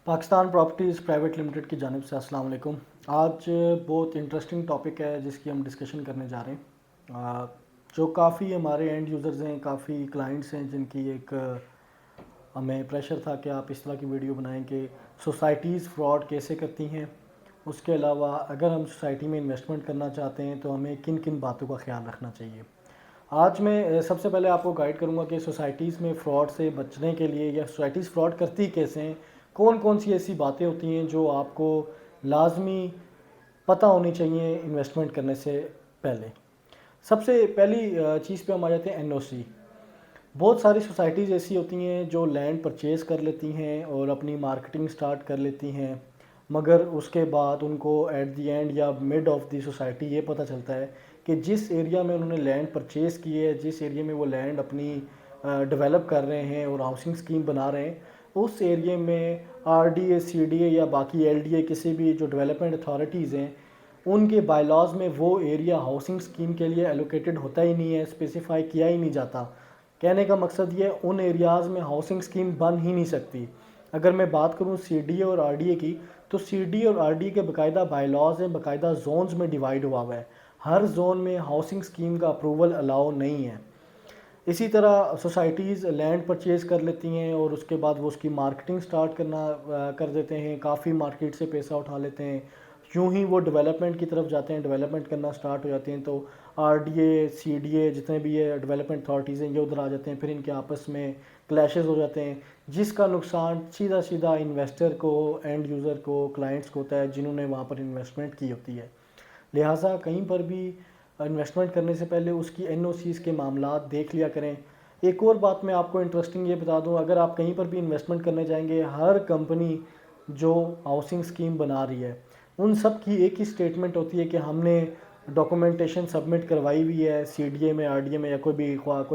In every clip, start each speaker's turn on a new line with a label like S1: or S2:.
S1: Pakistan properties private limited کی جانب سے السلام علیکم۔ آج بہت انٹرسٹنگ ٹاپک ہے جس کی ہم ڈسکشن کرنے جا رہے ہیں، جو کافی ہمارے اینڈ یوزرز ہیں، کافی کلائنٹس ہیں جن کی ایک ہمیں پریشر تھا کہ آپ اس طرح کی ویڈیو بنائیں کہ سوسائٹیز فراڈ کیسے کرتی ہیں، اس کے علاوہ اگر ہم سوسائٹی میں انویسٹمنٹ کرنا چاہتے ہیں تو ہمیں کن کن باتوں کا خیال رکھنا چاہیے۔ آج میں سب سے پہلے آپ کو گائیڈ کروں گا کہ سوسائٹیز میں فراڈ سے بچنے کے لیے یا سوسائٹیز فراڈ کرتی کیسے ہیں، کون کون سی ایسی باتیں ہوتی ہیں جو آپ کو لازمی پتہ ہونی چاہیے انویسٹمنٹ کرنے سے پہلے۔ سب سے پہلی چیز پہ ہم آ جاتے ہیں این او سی۔ بہت ساری سوسائٹیز ایسی ہوتی ہیں جو لینڈ پرچیز کر لیتی ہیں اور اپنی مارکیٹنگ سٹارٹ کر لیتی ہیں، مگر اس کے بعد ان کو ایٹ دی اینڈ یا مڈ آف دی سوسائٹی یہ پتہ چلتا ہے کہ جس ایریا میں انہوں نے لینڈ پرچیز کی ہے، جس ایریا میں وہ لینڈ اپنی ڈیولپ کر رہے ہیں اور ہاؤسنگ اسکیم بنا رہے ہیں، اس ایریا میں R D A, C D A یا باقی ایل ڈی اے کسی بھی جو ڈیولپمنٹ اتھارٹیز ہیں ان کے بائی لاز میں وہ ایریا ہاؤسنگ اسکیم کے لیے ایلوکیٹڈ ہوتا ہی نہیں ہے، اسپیسیفائی کیا ہی نہیں جاتا۔ کہنے کا مقصد یہ ان ایریاز میں ہاؤسنگ اسکیم بن ہی نہیں سکتی۔ اگر میں بات کروں سی ڈی اے اور آر ڈی اے کی، تو سی ڈی اے اور آر ڈی اے کے باقاعدہ بائی لاز ہیں، باقاعدہ زونز میں ڈیوائیڈ ہوا ہوا ہے، ہر زون میں ہاؤسنگ اسکیم کا اپروول الاؤ نہیں ہے۔ اسی طرح سوسائٹیز لینڈ پرچیز کر لیتی ہیں اور اس کے بعد وہ اس کی مارکیٹنگ سٹارٹ کرنا کر دیتے ہیں، کافی مارکیٹ سے پیسہ اٹھا لیتے ہیں۔ یوں ہی وہ ڈیولپمنٹ کی طرف جاتے ہیں، ڈیولپمنٹ کرنا سٹارٹ ہو جاتے ہیں تو R D A, C D A جتنے بھی یہ ڈیولپمنٹ اتھارٹیز ہیں یہ ادھر آ جاتے ہیں، پھر ان کے آپس میں کلیشز ہو جاتے ہیں، جس کا نقصان سیدھا سیدھا انویسٹر کو، اینڈ یوزر کو، کلائنٹس کو ہوتا ہے جنہوں نے وہاں پر انویسٹمنٹ کی ہوتی ہے۔ لہٰذا کہیں پر بھی انویسٹمنٹ کرنے سے پہلے اس کی این او سیز کے معاملات دیکھ لیا کریں۔ ایک اور بات میں آپ کو انٹرسٹنگ یہ بتا دوں، اگر آپ کہیں پر بھی انویسٹمنٹ کرنے جائیں گے، ہر کمپنی جو ہاؤسنگ اسکیم بنا رہی ہے ان سب کی ایک ہی اسٹیٹمنٹ ہوتی ہے کہ ہم نے ڈاکومنٹیشن سبمٹ کروائی ہوئی ہے سی ڈی اے میں، آر ڈی اے میں یا کوئی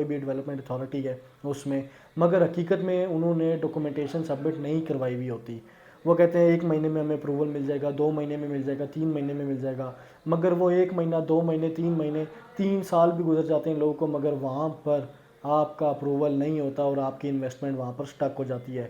S1: بھی ڈیولپمنٹ اتھارٹی ہے اس میں، مگر حقیقت میں انہوں نے ڈاکومنٹیشن سبمٹ نہیں کروائی ہوئی ہوتی۔ وہ کہتے ہیں 1 مہینے میں ہمیں اپروول مل جائے گا، 2 مہینے میں مل جائے گا، 3 مہینے میں مل جائے گا، مگر وہ 1 مہینہ، 2 مہینے، 3 مہینے، 3 سال بھی گزر جاتے ہیں لوگوں کو، مگر وہاں پر آپ کا اپروول نہیں ہوتا اور آپ کی انویسٹمنٹ وہاں پر سٹک ہو جاتی ہے۔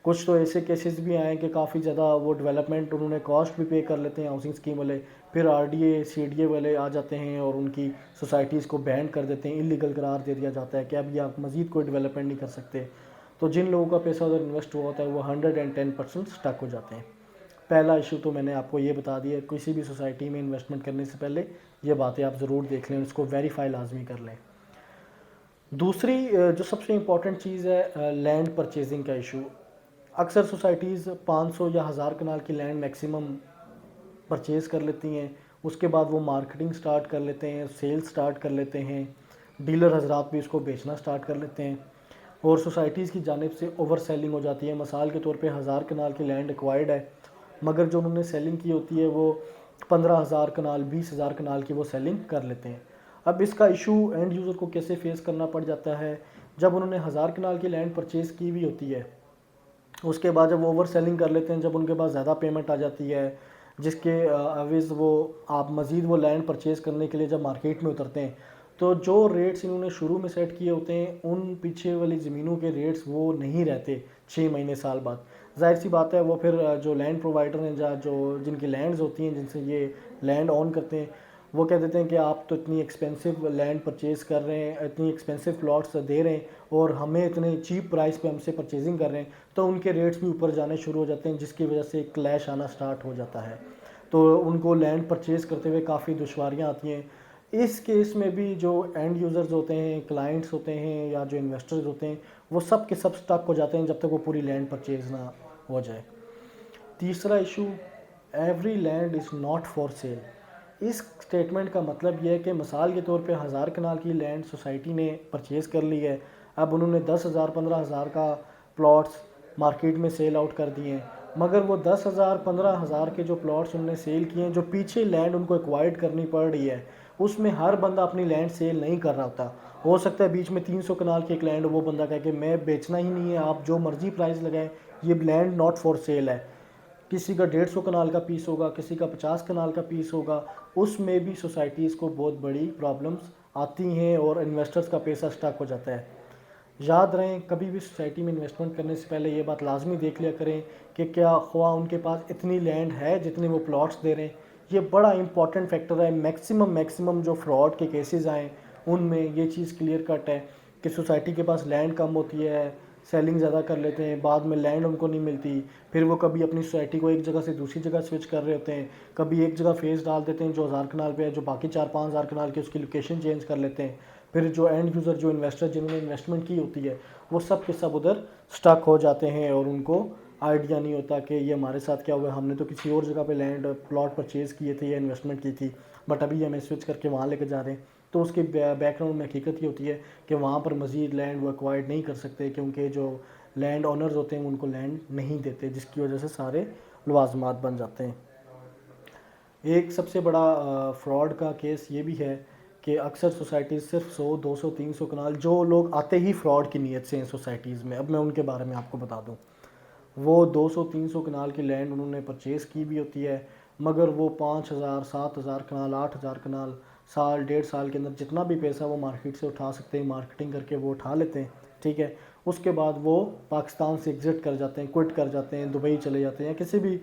S1: کچھ تو ایسے کیسز بھی آئے کہ کافی زیادہ وہ ڈیولپمنٹ انہوں نے کاسٹ بھی پے کر لیتے ہیں ہاؤسنگ اسکیم والے، پھر R D A, C D A والے آ جاتے ہیں اور ان کی سوسائٹیز کو بینڈ کر دیتے ہیں، انلیگل قرار دے دیا جاتا ہے کہ اب یہ آپ مزید کوئی ڈیولپمنٹ نہیں کر سکتے۔ تو جن لوگوں کا پیسہ ادھر انویسٹ ہوا ہوتا ہے وہ 110% سٹک ہو جاتے ہیں۔ پہلا ایشو تو میں نے آپ کو یہ بتا دیا ہے، کسی بھی سوسائٹی میں انویسٹمنٹ کرنے سے پہلے یہ باتیں آپ ضرور دیکھ لیں، اس کو ویریفائی لازمی کر لیں۔ دوسری جو سب سے امپورٹنٹ چیز ہے لینڈ پرچیزنگ کا ایشو۔ اکثر سوسائٹیز 500 یا 1000 کنال کی لینڈ میکسیمم پرچیز کر لیتی ہیں، اس کے بعد وہ مارکیٹنگ سٹارٹ کر لیتے ہیں، سیل سٹارٹ کر لیتے ہیں، ڈیلر حضرات بھی اس کو بیچنا سٹارٹ کر لیتے ہیں اور سوسائٹیز کی جانب سے اوور سیلنگ ہو جاتی ہے۔ مثال کے طور پہ 1000 کنال کی لینڈ ایکوائرڈ ہے، مگر جو انہوں نے سیلنگ کی ہوتی ہے وہ 15,000 کنال، 20,000 کنال کی وہ سیلنگ کر لیتے ہیں۔ اب اس کا ایشو اینڈ یوزر کو کیسے فیس کرنا پڑ جاتا ہے؟ جب انہوں نے 1000 کنال کی لینڈ پرچیز کی ہوئی ہوتی ہے، اس کے بعد جب وہ اوور سیلنگ کر لیتے ہیں، جب ان کے پاس زیادہ پیمنٹ آ جاتی ہے جس کے عوض وہ آپ مزید وہ لینڈ پرچیز کرنے کے لیے جب مارکیٹ میں اترتے ہیں تو جو ریٹس انہوں نے شروع میں سیٹ کیے ہوتے ہیں ان پیچھے والی زمینوں کے ریٹس وہ نہیں رہتے 6 مہینے سال بعد۔ ظاہر سی بات ہے وہ پھر جو لینڈ پرووائڈر ہیں جو جن کی لینڈز ہوتی ہیں، جن سے یہ لینڈ آن کرتے ہیں، وہ کہہ دیتے ہیں کہ آپ تو اتنی ایکسپینسو لینڈ پرچیز کر رہے ہیں، اتنی ایکسپینسو پلاٹس دے رہے ہیں اور ہمیں اتنے چیپ پرائس پہ ہم سے پرچیزنگ کر رہے ہیں، تو ان کے ریٹس بھی اوپر جانے شروع ہو جاتے ہیں، جس کی وجہ سے کلیش آنا سٹارٹ ہو جاتا ہے، تو ان کو لینڈ پرچیز کرتے ہوئے کافی دشواریاں آتی ہیں۔ اس کیس میں بھی جو اینڈ یوزرز ہوتے ہیں، کلائنٹس ہوتے ہیں یا جو انویسٹرز ہوتے ہیں، وہ سب کے سب سٹک ہو جاتے ہیں جب تک وہ پوری لینڈ پرچیز نہ ہو جائے۔ تیسرا issue, every land is not for sale. اس سٹیٹمنٹ کا مطلب یہ ہے کہ مثال کے طور پہ 1000 کنال کی لینڈ سوسائٹی نے پرچیز کر لی ہے، اب انہوں نے 10,000 15,000 کا پلاٹس مارکیٹ میں سیل آؤٹ کر دیے ہیں، مگر وہ 10,000 15,000 کے جو پلاٹس انہوں نے سیل کیے ہیں، جو پیچھے لینڈ ان کو ایکوائرڈ کرنی پڑ رہی ہے، اس میں ہر بندہ اپنی لینڈ سیل نہیں کر رہا ہوتا۔ ہو سکتا ہے بیچ میں 300 کنال کی ایک لینڈ، وہ بندہ کہے کہ میں بیچنا ہی نہیں ہے، آپ جو مرضی پرائز لگائیں، یہ لینڈ ناٹ فار سیل ہے۔ کسی کا 150 کنال کا پیس ہوگا، کسی کا 50 کنال کا پیس ہوگا، اس میں بھی سوسائٹیز کو بہت بڑی پرابلمز آتی ہیں اور انویسٹرز کا پیسہ سٹک ہو جاتا ہے۔ یاد رہیں کبھی بھی سوسائٹی میں انویسٹمنٹ کرنے سے پہلے یہ بات لازمی دیکھ لیا کریں کہ کیا خواہ ان کے پاس اتنی لینڈ ہے جتنے وہ پلاٹس دے رہے ہیں. یہ بڑا امپورٹنٹ فیکٹر ہے. میکسیمم جو فراڈ کے کیسز آئیں ان میں یہ چیز کلیئر کٹ ہے کہ سوسائٹی کے پاس لینڈ کم ہوتی ہے, سیلنگ زیادہ کر لیتے ہیں, بعد میں لینڈ ان کو نہیں ملتی, پھر وہ کبھی اپنی سوسائٹی کو ایک جگہ سے دوسری جگہ سوئچ کر رہے ہوتے ہیں, کبھی ایک جگہ فیس ڈال دیتے ہیں جو 1000 کنال پہ ہے, جو باقی 4-5000 کنال کی اس کی لوکیشن چینج کر لیتے ہیں, پھر جو اینڈ یوزر جو انویسٹر جنہوں نے انویسٹمنٹ کی ہوتی ہے وہ سب کے سب ادھر سٹک ہو جاتے ہیں اور ان کو آئیڈیا نہیں ہوتا کہ یہ ہمارے ساتھ کیا ہوا ہے. ہم نے تو کسی اور جگہ پہ لینڈ پلاٹ پرچیز کیے تھے یا انویسٹمنٹ کی تھی, بٹ ابھی ہمیں سوئچ کر کے وہاں لے کے جا رہے ہیں. تو اس کے بیک گراؤنڈ میں حقیقت یہ ہوتی ہے کہ وہاں پر مزید لینڈ وہ ایکوائرڈ نہیں کر سکتے کیونکہ جو لینڈ اونرز ہوتے ہیں ان کو لینڈ نہیں دیتے, جس کی وجہ سے سارے لوازمات بن جاتے ہیں. ایک سب سے بڑا فراڈ کا کیس یہ بھی ہے کہ اکثر سوسائٹیز صرف 100 200 300 کنال, جو لوگ آتے ہی فراڈ کی نیت سے ہیں سوسائٹیز میں, اب میں ان کے بارے میں آپ کو بتا دوں, وہ 200 300 کنال کی لینڈ انہوں نے پرچیز کی بھی ہوتی ہے, مگر وہ 5000 7000 کنال 8000 کنال سال 1.5 سال کے اندر جتنا بھی پیسہ وہ مارکیٹ سے اٹھا سکتے ہیں مارکیٹنگ کر کے وہ اٹھا لیتے ہیں. ٹھیک ہے, اس کے بعد وہ پاکستان سے ایگزٹ کر جاتے ہیں, کوئٹ کر جاتے ہیں, دبئی چلے جاتے ہیں یا کسی بھی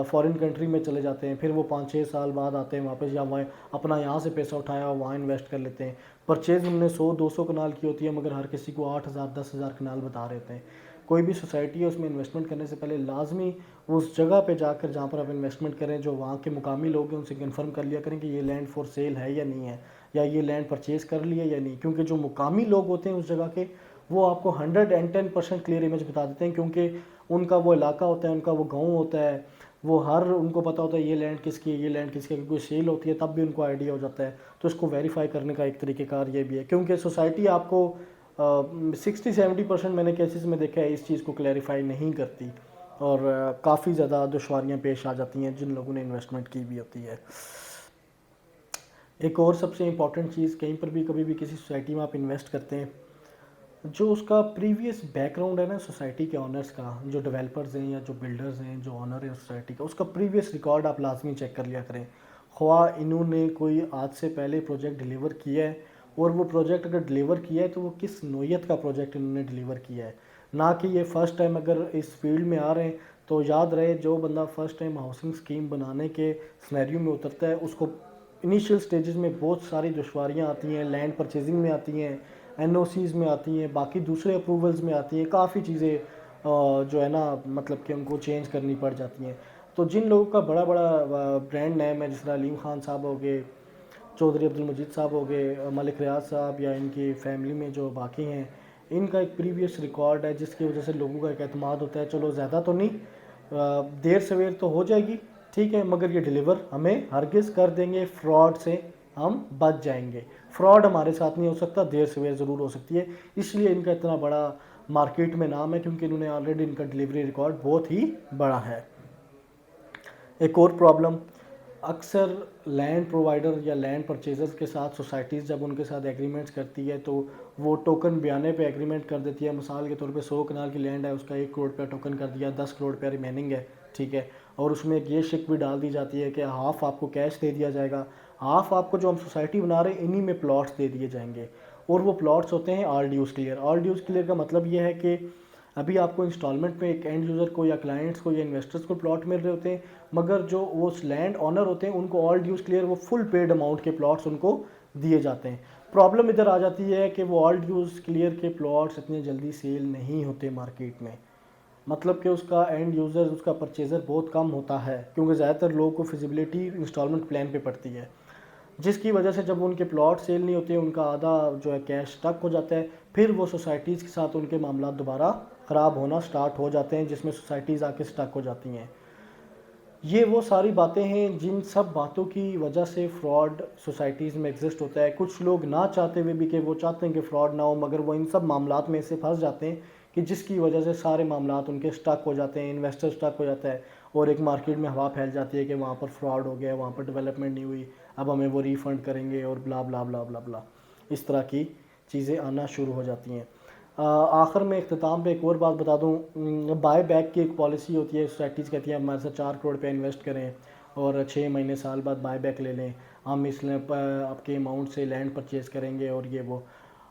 S1: فارن کنٹری میں چلے جاتے ہیں. پھر وہ 5-6 سال بعد آتے ہیں واپس, یا وہاں اپنا یہاں سے پیسہ اٹھایا وہاں انویسٹ کر لیتے ہیں. پرچیز ہم نے 100 200 کنال کی ہوتی ہے مگر ہر کسی کو 8000 10,000 کنال بتا رہے ہوتے ہیں. کوئی بھی سوسائٹی ہے اس میں انویسٹمنٹ کرنے سے پہلے لازمی اس جگہ پہ جا کر جہاں پر آپ انویسٹمنٹ کریں جو وہاں کے مقامی لوگ ہیں ان سے کنفرم کر لیا کریں کہ یہ لینڈ فور سیل ہے یا نہیں ہے, یا یہ لینڈ پرچیز کر لیا یا نہیں. کیونکہ جو مقامی لوگ ہوتے ہیں اس جگہ کے وہ آپ کو 110% کلیئر امیج بتا دیتے ہیں, کیونکہ ان کا وہ علاقہ ہوتا ہے, ان کا وہ گاؤں ہوتا ہے, وہ ہر ان کو پتہ ہوتا ہے یہ لینڈ کس کی ہے, یہ لینڈ کس کی ہے. کوئی سیل ہوتی ہے تب بھی ان کو آئیڈیا ہو جاتا ہے. تو اس کو ویریفائی کرنے کا ایک طریقہ کار یہ بھی ہے, کیونکہ سوسائٹی آپ کو 60-70% میں نے کیسز میں دیکھا ہے اس چیز کو کلیریفائی نہیں کرتی, اور کافی زیادہ دشواریاں پیش آ جاتی ہیں جن لوگوں نے انویسٹمنٹ کی بھی ہوتی ہے. ایک اور سب سے امپورٹنٹ چیز, کہیں پر بھی کبھی بھی کسی سوسائٹی میں آپ انویسٹ کرتے ہیں, جو اس کا پریویس بیک گراؤنڈ ہے نا سوسائٹی کے آنرز کا, جو ڈیولپرز ہیں یا جو بلڈرز ہیں جو آنر ہیں سوسائٹی کا, اس کا پریویس ریکارڈ آپ لازمی چیک کر لیا کریں. خواہ انہوں نے کوئی آج سے پہلے پروجیکٹ ڈیلیور کیا ہے, اور وہ پروجیکٹ اگر ڈیلیور کیا ہے تو وہ کس نوعیت کا پروجیکٹ انہوں نے ڈیلیور کیا ہے, نہ کہ یہ فرسٹ ٹائم اگر اس فیلڈ میں آ رہے ہیں. تو یاد رہے جو بندہ فرسٹ ٹائم ہاؤسنگ اسکیم بنانے کے سنیریو میں اترتا ہے اس کو انیشیل سٹیجز میں بہت ساری دشواریاں آتی ہیں, لینڈ پرچیزنگ میں آتی ہیں, این او سیز میں آتی ہیں, باقی دوسرے اپروولز میں آتی ہیں, کافی چیزیں جو ہے نا مطلب کہ ان کو چینج کرنی پڑ جاتی ہیں. تو جن لوگوں کا بڑا بڑا برانڈ نیم ہے, جس طرح علیم خان صاحب ہو گئے, چودھری عبدالمجید صاحب ہو گئے, ملک ریاض صاحب, یا ان کی فیملی میں جو باقی ہیں, ان کا ایک پریویس ریکارڈ ہے جس کی وجہ سے لوگوں کا ایک اعتماد ہوتا ہے. چلو زیادہ تو نہیں, دیر سویر تو ہو جائے گی ٹھیک ہے, مگر یہ ڈیلیور ہمیں ہرگز کر دیں گے, فراڈ سے ہم بچ جائیں گے. فراڈ ہمارے ساتھ نہیں ہو سکتا, دیر سویر ضرور ہو سکتی ہے, اس لیے ان کا اتنا بڑا مارکیٹ میں نام ہے کیونکہ انہوں نے آلریڈی ان کا ڈیلیوری ریکارڈ بہت ہی بڑا ہے. ایک اور پرابلم, اکثر لینڈ پرووائڈر یا لینڈ پرچیزرز کے ساتھ سوسائٹیز جب ان کے ساتھ ایگریمنٹس کرتی ہے تو وہ ٹوکن بیانے پہ ایگریمنٹ کر دیتی ہے. مثال کے طور پہ 100 کنال کی لینڈ ہے, اس کا 1 کروڑ روپیہ ٹوکن کر دیا, 10 کروڑ روپیہ ریمیننگ ہے ٹھیک ہے, اور اس میں ایک یہ شک بھی ڈال دی جاتی ہے کہ ہاف آپ کو کیش دے دیا جائے گا, ہاف آپ کو جو ہم سوسائٹی بنا رہے ہیں انہی میں پلاٹس دے دیے جائیں گے, اور وہ پلاٹس ہوتے ہیں آل ڈیوز کلیئر. آل ڈیوز کلیئر کا مطلب یہ ہے کہ ابھی آپ کو انسٹالمنٹ میں ایک اینڈ یوزر کو یا کلائنٹس کو یا انویسٹرز کو پلاٹ مل رہے ہوتے ہیں, مگر جو وہ لینڈ آنر ہوتے ہیں ان کو آل ڈیوز کلیئر وہ فل پیڈ اماؤنٹ کے پلاٹس ان کو دیے جاتے ہیں. پرابلم ادھر آ جاتی ہے کہ وہ آل ڈیوز کلیئر کے پلاٹس اتنے جلدی سیل نہیں ہوتے مارکیٹ میں, مطلب کہ اس کا اینڈ یوزر اس کا پرچیزر بہت کم ہوتا ہے, کیونکہ زیادہ تر لوگوں کو فیزیبلٹی انسٹالمنٹ پلان پہ پڑتی ہے, جس کی وجہ سے جب ان کے پلاٹ سیل نہیں ہوتے ان کا آدھا جو ہے کیش اسٹک ہو جاتا ہے. پھر وہ سوسائٹیز کے ساتھ ان کے معاملات دوبارہ خراب ہونا سٹارٹ ہو جاتے ہیں, جس میں سوسائٹیز آ کے اسٹک ہو جاتی ہیں. یہ وہ ساری باتیں ہیں جن سب باتوں کی وجہ سے فراڈ سوسائٹیز میں ایگزسٹ ہوتا ہے. کچھ لوگ نہ چاہتے ہوئے بھی کہ وہ چاہتے ہیں کہ فراڈ نہ ہو, مگر وہ ان سب معاملات میں سے پھنس جاتے ہیں کہ جس کی وجہ سے سارے معاملات ان کے سٹک ہو جاتے ہیں, انویسٹر سٹک ہو جاتا ہے, اور ایک مارکیٹ میں ہوا پھیل جاتی ہے کہ وہاں پر فراڈ ہو گیا, وہاں پر ڈیولپمنٹ نہیں ہوئی, اب ہمیں وہ ریفنڈ کریں گے اور بلا بلا بلا بلا بلا, اس طرح کی چیزیں آنا شروع ہو جاتی ہیں. آخر میں اختتام پہ ایک اور بات بتا دوں, بائی بیک کی ایک پالیسی ہوتی ہے, سوسائٹیز کہتی ہیں ہمارے ساتھ 4 کروڑ پہ انویسٹ کریں اور 6 مہینے سال بعد بائی بیک لے لیں, ہم اس لیے آپ کے اماؤنٹ سے لینڈ پرچیز کریں گے اور یہ وہ.